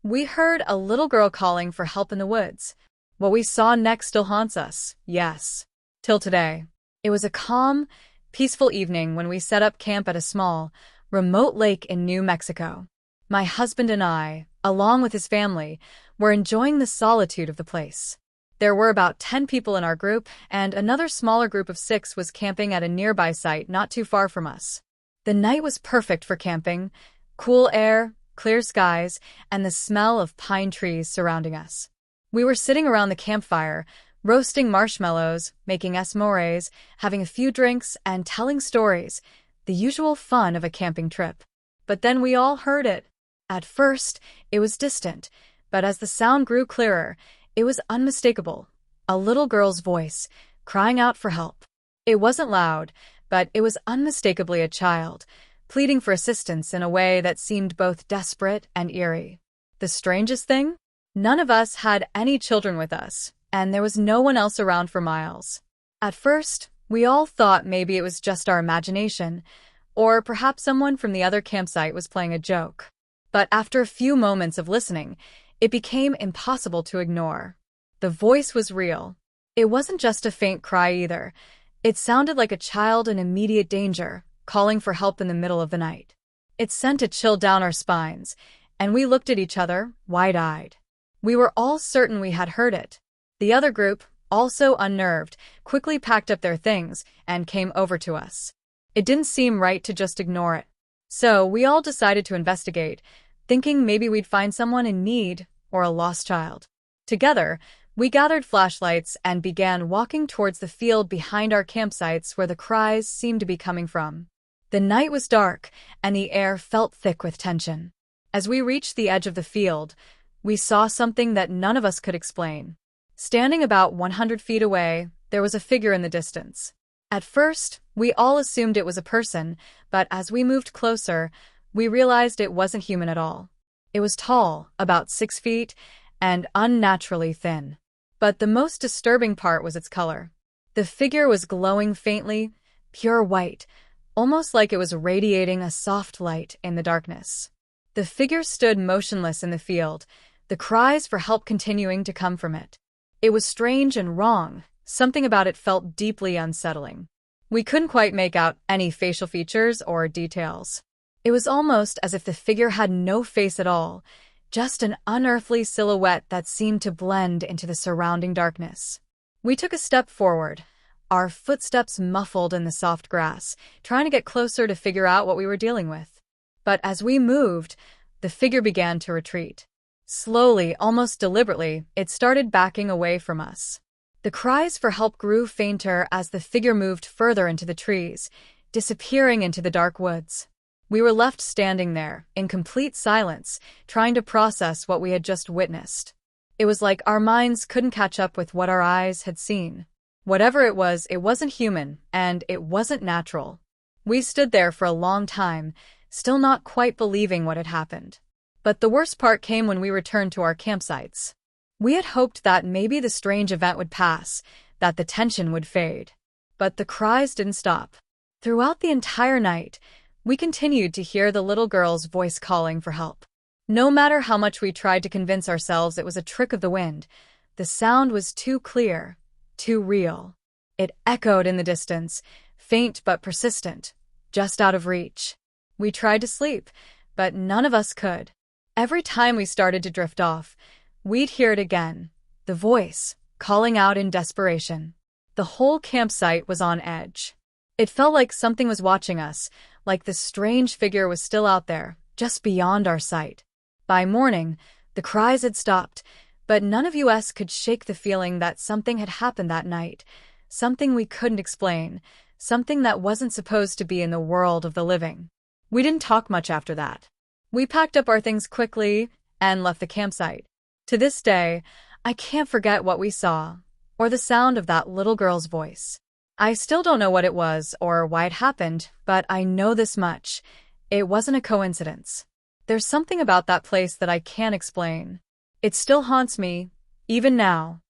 We heard a little girl calling for help in the woods. What we saw next still haunts us, yes, till today. It was a calm, peaceful evening when we set up camp at a small, remote lake in New Mexico. My husband and I, along with his family, were enjoying the solitude of the place. There were about 10 people in our group, and another smaller group of 6 was camping at a nearby site not too far from us. The night was perfect for camping: cool air, clear skies, and the smell of pine trees surrounding us. We were sitting around the campfire, roasting marshmallows, making s'mores, having a few drinks, and telling stories, the usual fun of a camping trip. But then we all heard it. At first, it was distant, but as the sound grew clearer, it was unmistakable. A little girl's voice, crying out for help. It wasn't loud, but it was unmistakably a child, pleading for assistance in a way that seemed both desperate and eerie. The strangest thing? None of us had any children with us, and there was no one else around for miles. At first, we all thought maybe it was just our imagination, or perhaps someone from the other campsite was playing a joke. But after a few moments of listening, it became impossible to ignore. The voice was real. It wasn't just a faint cry either. It sounded like a child in immediate danger, calling for help in the middle of the night. It sent a chill down our spines, and we looked at each other, wide-eyed. We were all certain we had heard it. The other group, also unnerved, quickly packed up their things and came over to us. It didn't seem right to just ignore it. So we all decided to investigate, thinking maybe we'd find someone in need or a lost child. Together, we gathered flashlights and began walking towards the field behind our campsites where the cries seemed to be coming from. The night was dark, and the air felt thick with tension. As we reached the edge of the field, we saw something that none of us could explain. Standing about 100 feet away, there was a figure in the distance. At first, we all assumed it was a person, but as we moved closer, we realized it wasn't human at all. It was tall, about 6 feet, and unnaturally thin. But the most disturbing part was its color. The figure was glowing faintly, pure white, almost like it was radiating a soft light in the darkness. The figure stood motionless in the field, the cries for help continuing to come from it. It was strange and wrong. Something about it felt deeply unsettling. We couldn't quite make out any facial features or details. It was almost as if the figure had no face at all, just an unearthly silhouette that seemed to blend into the surrounding darkness. We took a step forward, our footsteps muffled in the soft grass, trying to get closer to figure out what we were dealing with. But as we moved, the figure began to retreat. Slowly, almost deliberately, it started backing away from us. The cries for help grew fainter as the figure moved further into the trees, disappearing into the dark woods. We were left standing there, in complete silence, trying to process what we had just witnessed. It was like our minds couldn't catch up with what our eyes had seen. Whatever it wasn't human, and it wasn't natural. We stood there for a long time, still not quite believing what had happened. But the worst part came when we returned to our campsites. We had hoped that maybe the strange event would pass, that the tension would fade. But the cries didn't stop. Throughout the entire night, we continued to hear the little girl's voice calling for help. No matter how much we tried to convince ourselves it was a trick of the wind, the sound was too clear, too real. It echoed in the distance, faint but persistent, just out of reach. We tried to sleep, but none of us could. Every time we started to drift off, we'd hear it again, the voice, calling out in desperation. The whole campsite was on edge. It felt like something was watching us, like the strange figure was still out there, just beyond our sight. By morning, the cries had stopped, but none of us could shake the feeling that something had happened that night, something we couldn't explain, something that wasn't supposed to be in the world of the living. We didn't talk much after that. We packed up our things quickly and left the campsite. To this day, I can't forget what we saw, or the sound of that little girl's voice. I still don't know what it was or why it happened, but I know this much. It wasn't a coincidence. There's something about that place that I can't explain. It still haunts me, even now.